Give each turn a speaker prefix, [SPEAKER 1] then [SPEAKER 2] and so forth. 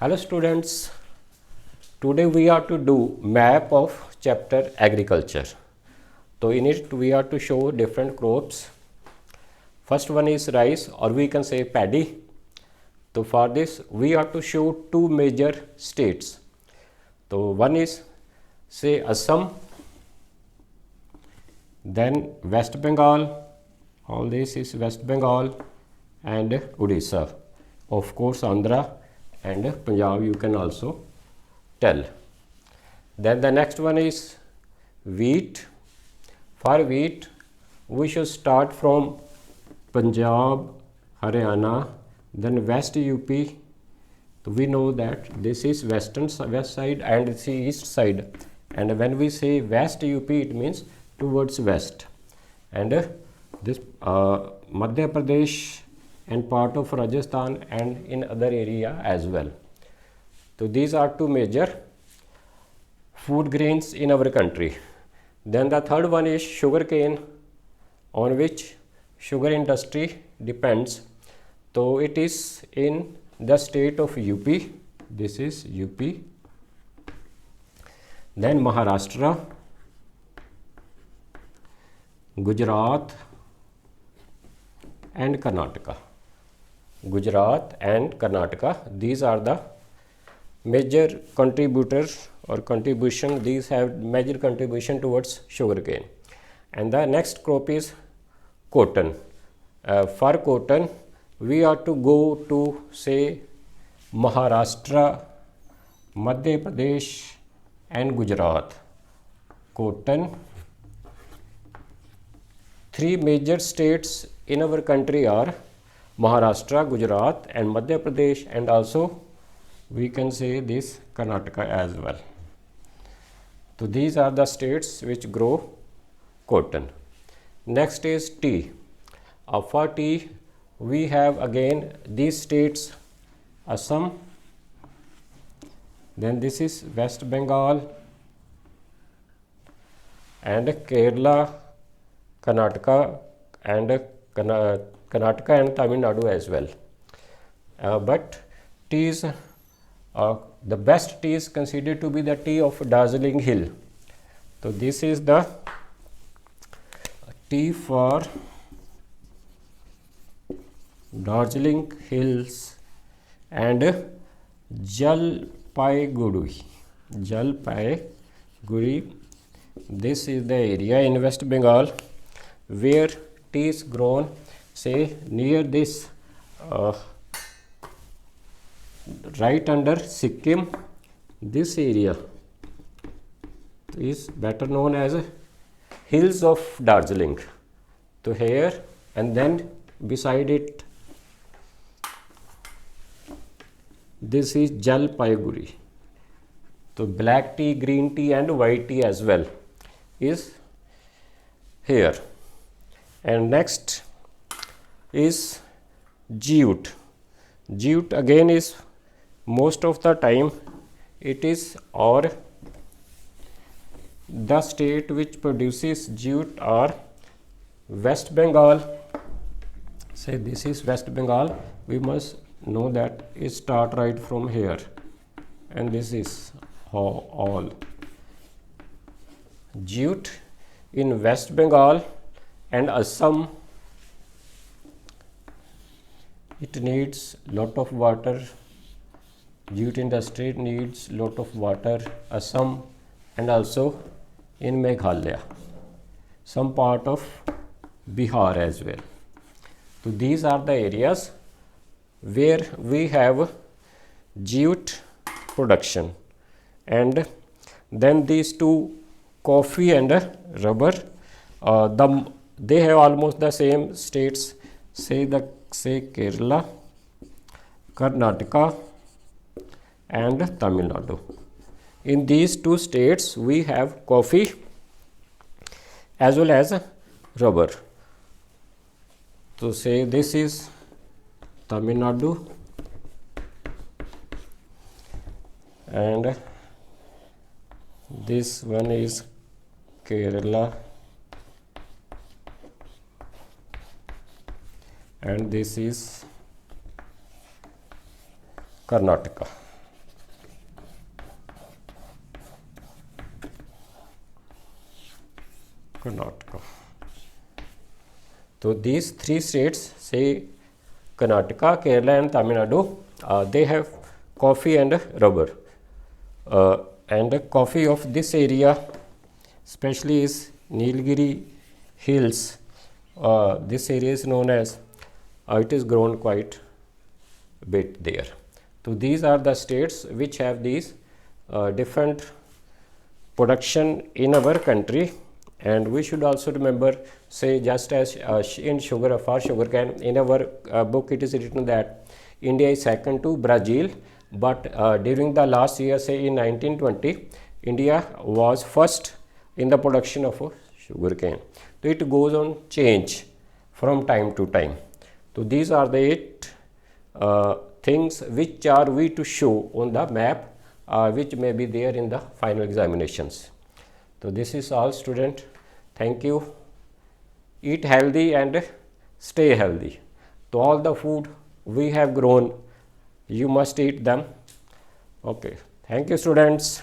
[SPEAKER 1] Hello students, today we are to do map of chapter agriculture. So in it we are to show different crops. First one is rice or we can say paddy. So for this we are to show two major states. So one is say Assam, then West Bengal, all this is West Bengal and Odisha. Of course Andhra and Punjab you can also tell. Then the next one is wheat. For wheat we should start from Punjab, Haryana, then West UP. So we know that this is west side and this is east side, and when we say West UP it means towards west, and this Madhya Pradesh and part of Rajasthan and in other area as well. So these are two major food grains in our country. Then the third one is sugarcane, on which sugar industry depends. So it is in the state of UP. This is UP. Then Maharashtra, Gujarat and Karnataka. Gujarat and Karnataka, these are the major contributors or contribution. These have major contribution towards sugarcane. And the next crop is cotton. For cotton we are to go to say Maharashtra, Madhya Pradesh and Gujarat. Cotton, three major states in our country are Maharashtra, Gujarat and Madhya Pradesh, and also we can say this Karnataka as well. So these are the states which grow cotton. Next is tea. For tea we have again these states Assam, then this is West Bengal and Kerala, Karnataka and Karnataka and Tamil Nadu as well. But tea is the best tea is considered to be the tea of Darjeeling Hill. So this is the tea for Darjeeling Hills and Jalpaiguri. Jalpaiguri. This is the area in West Bengal where tea is grown. Say near this right under Sikkim, this area is better known as Hills of Darjeeling. So here and then beside it this is Jalpaiguri. So black tea, green tea and white tea as well is here. And next is jute. Jute again is most of the time it is or the state which produces jute are West Bengal. Say this is West Bengal. We must know that it start right from here and this is all jute in West Bengal and Assam. It needs lot of water. Jute industry needs lot of water. Assam and also in Meghalaya, some part of Bihar as well. So these are the areas where we have jute production. And then these two, coffee and rubber, they have almost the same states. Say Kerala, Karnataka and Tamil Nadu. In these two states we have coffee as well as rubber. So say this is Tamil Nadu and this one is Kerala and this is Karnataka. Karnataka. So these three states, say Karnataka, Kerala and Tamil Nadu, they have coffee and rubber. And the coffee of this area especially is Nilgiri Hills. This area is known as, it is grown quite a bit there. So these are the states which have these different production in our country. And we should also remember, say just as in sugar, for sugarcane, in our book it is written that India is second to Brazil, but during the last year, say in 1920, India was first in the production of sugarcane. So it goes on change from time to time. So these are the 8 things which are we to show on the map, which may be there in the final examinations. So this is all, student. Thank you. Eat healthy and stay healthy. So all the food we have grown, you must eat them. Okay. Thank you, students.